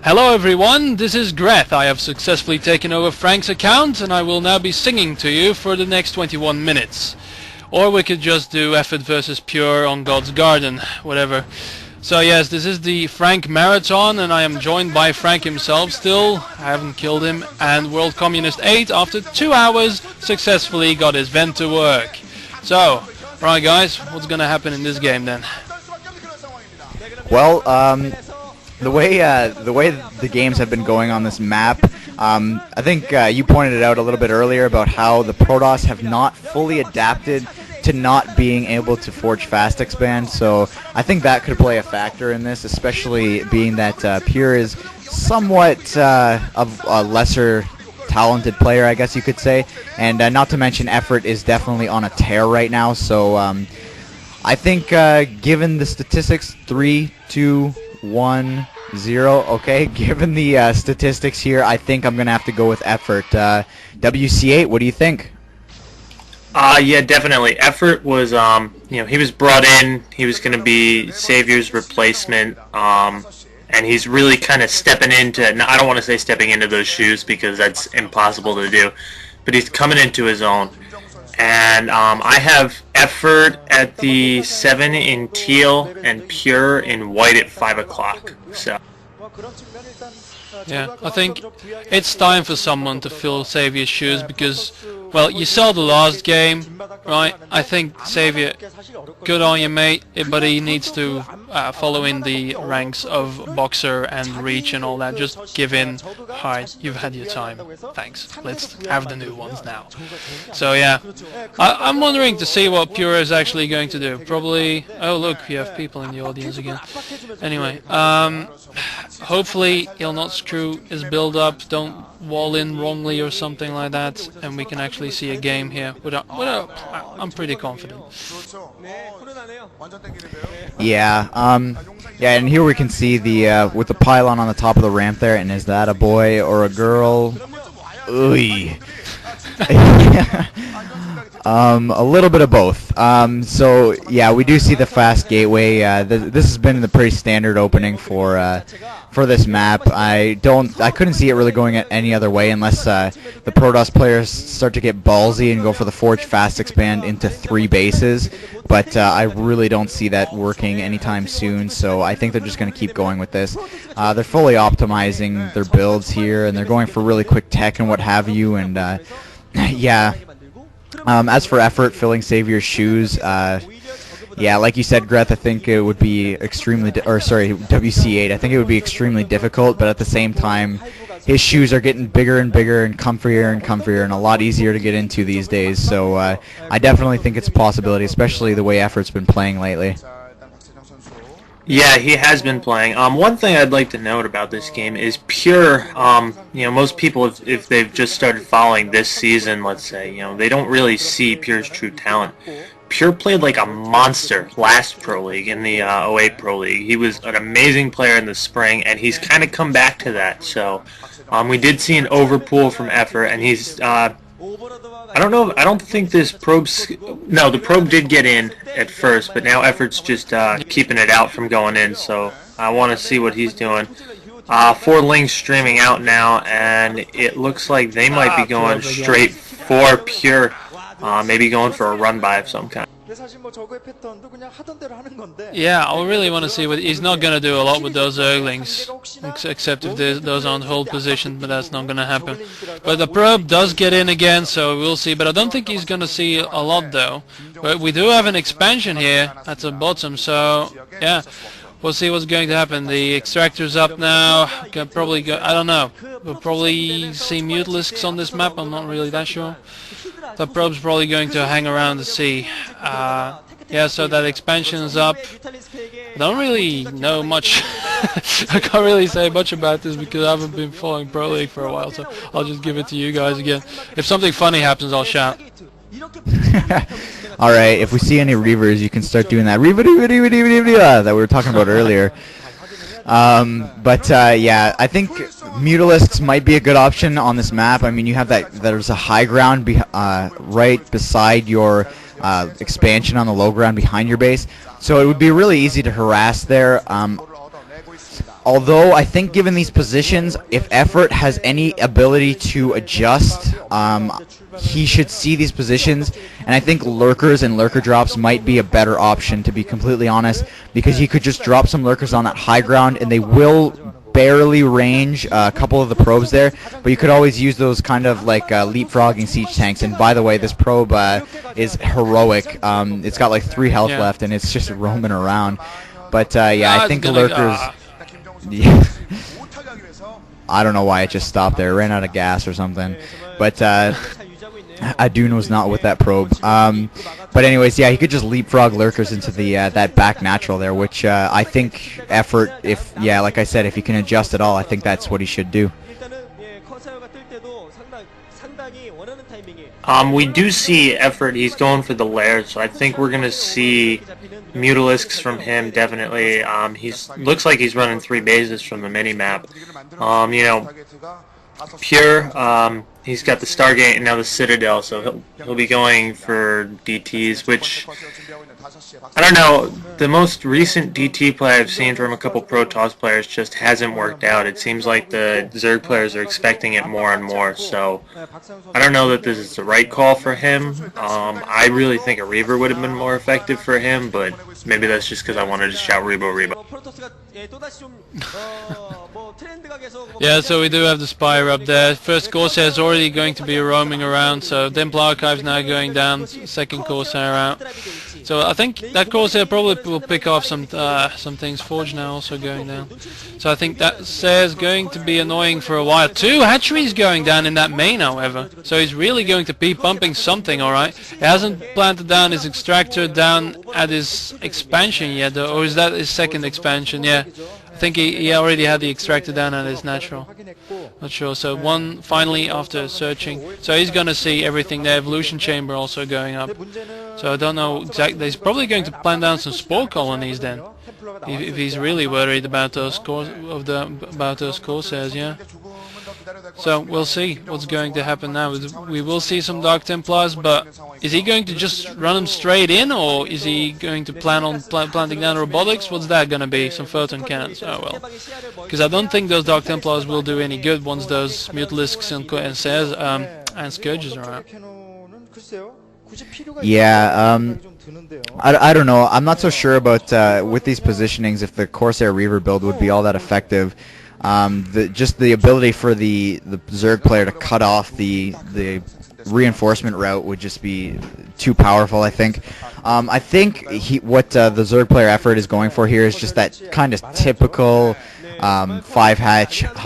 Hello everyone, this is Greth. I have successfully taken over Frank's account and I will now be singing to you for the next 21 minutes. Or we could just do effort versus pure on God's garden, whatever. So yes, this is the Frank Marathon and I am joined by Frank himself still. I haven't killed him. And World Communist 8 after 2 hours successfully got his vent to work. So, right guys, what's gonna happen in this game then? Well, the way the games have been going on this map, I think you pointed it out a little bit earlier about how the Protoss have not fully adapted to not being able to forge fast expand. So I think that could play a factor in this, especially being that Pure is somewhat of a lesser talented player, I guess you could say, and not to mention Effort is definitely on a tear right now. So I think given the statistics, 3, 2, 1, 0. Okay, given the statistics here, I think I'm gonna have to go with Effort. WC8, what do you think? Yeah, definitely. Effort was, he was brought in. He was going to be Savior's replacement, and he's really kind of stepping into. I don't want to say stepping into those shoes because that's impossible to do, but he's coming into his own. And I have Effort at the 7 in teal and Pure in white at 5 o'clock. So. Yeah, I think it's time for someone to fill Saviour's shoes because, well, you saw the last game, right? I think Savior, good on you mate, but he needs to follow in the ranks of Boxer and Reach and all that. Just give in. Hi, you've had your time. Thanks. Let's have the new ones now. So yeah, I'm wondering to see what Pure is actually going to do. Probably, oh look, you have people in the audience again. Anyway, hopefully he'll not screw his build up, don't wall in wrongly or something like that, and we can actually see a game here. I'm pretty confident. Yeah, yeah, and here we can see the with the pylon on the top of the ramp there, and is that a boy or a girl? Ooh. A little bit of both. So yeah, we do see the fast gateway. This has been the pretty standard opening for this map. I couldn't see it really going any other way unless the Protoss players start to get ballsy and go for the Forge fast expand into 3 bases. But I really don't see that working anytime soon. So I think they're just going to keep going with this. They're fully optimizing their builds here, and they're going for really quick tech and what have you. And yeah. As for Effort filling Savior's shoes, yeah, like you said, Greth, I think it would be extremely, WC8, I think it would be extremely difficult, but at the same time, his shoes are getting bigger and bigger and comfier and a lot easier to get into these days, so I definitely think it's a possibility, especially the way Effort's been playing lately. Yeah, he has been playing. One thing I'd like to note about this game is Pure. Most people, if they've just started following this season, let's say, they don't really see Pure's true talent. Pure played like a monster last Pro League in the 08 Pro League. He was an amazing player in the spring, and he's kind of come back to that. So, we did see an overpool from Effort, and he's. I don't know. I don't think this probe's. No, the probe did get in at first, but now Effort's just keeping it out from going in. So I want to see what he's doing. 4 links streaming out now, and it looks like they might be going straight for Pure. Maybe going for a run by of some kind. Yeah, I really want to see what he's not going to do a lot with those Zerglings, except if those are on hold position, but that's not going to happen. But the probe does get in again, so we'll see. But I don't think he's going to see a lot though. But we do have an expansion here at the bottom, so yeah, we'll see what's going to happen. The extractor's up now. Can probably go. I don't know. We'll probably see Mutalisks on this map. I'm not really that sure. The probe's probably going to hang around to see. Yeah, so that expansion is up. I don't really know much. I can't really say much about this because I haven't been following Pro League for a while, so I'll just give it to you guys again. If something funny happens, I'll shout. Alright, if we see any Reavers, you can start doing that that we were talking about earlier. Yeah, I think Mutalisks might be a good option on this map. I mean, you have there's a high ground right beside your expansion on the low ground behind your base, so it would be really easy to harass there. although I think given these positions, if Effort has any ability to adjust, he should see these positions, and I think lurkers and lurker drops might be a better option, to be completely honest, because he could just drop some lurkers on that high ground, and they will barely range a couple of the probes there, but you could always use those kind of like leapfrogging siege tanks. And by the way, this probe is heroic. It's got like 3 health left, and it's just roaming around. But yeah, I think lurkers... Yeah. I don't know why it just stopped there. It ran out of gas or something. But Adun was not with that probe. But anyways, yeah, he could just leapfrog lurkers into the that back natural there, which I think Effort, if like I said, if he can adjust at all, I think that's what he should do. We do see Effort. He's going for the lair, so I think we're gonna see Mutalisks from him definitely. Looks like he's running 3 bases from the mini map. You know, Pure. He's got the Stargate and now the Citadel, so he'll be going for DTs, which, I don't know, the most recent DT play I've seen from a couple Protoss players just hasn't worked out. It seems like the Zerg players are expecting it more and more, so I don't know that this is the right call for him. I really think a Reaver would have been more effective for him, but maybe that's just because I wanted to shout Rebo Rebo. Yeah, so we do have the Spire up there. First Corsair is already going to be roaming around, so Templar Archive's now going down, second Corsair out. So I think that Corsair probably will pick off some things. Forge now also going down. So I think that Sair's going to be annoying for a while. 2 hatcheries going down in that main, however. So he's really going to be pumping something, alright. He hasn't planted down his extractor down at his expansion yet, though. Or is that his second expansion? Yeah. I think he already had the extractor down at his natural. Not sure. So one finally after searching. So he's gonna see everything there. Evolution chamber also going up. So I don't know exactly. He's probably going to plant down some spore colonies then, if he's really worried about those Corsairs. Yeah. So we'll see what's going to happen now. We will see some Dark Templars, but is he going to just run them straight in, or is he going to plan on planting down robotics? What's that going to be? Some photon cannons? Oh well. Because I don't think those Dark Templars will do any good once those Mutalisks and Sairs and Scourges are out. Yeah, I don't know. I'm not so sure about with these positionings if the Corsair Reaver build would be all that effective. Just the ability for the Zerg player to cut off the reinforcement route would just be too powerful, I think. I think what the Zerg player Effort is going for here is just that kind of typical 5-hatch